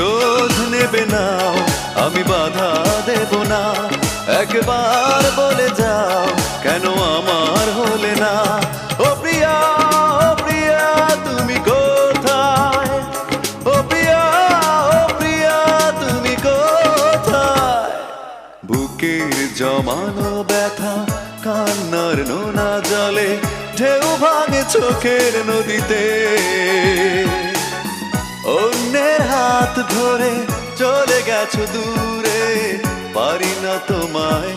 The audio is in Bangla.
প্রতিশোধ নেবে না, আমি বাধা দেব না। একবার বলে যাও কেন আমার হলে না। ও প্রিয়া, ও প্রিয়া তুমি কোথায়? ও প্রিয়া, ও প্রিয়া তুমি কোথায়? বুকের জমানো ব্যথা কান্নার নোনা জলে ঢেউ ভাঙে চোখের নদীতে। অন্যের হাত ধরে চলে গেছো দূরে, পারি না তোমায়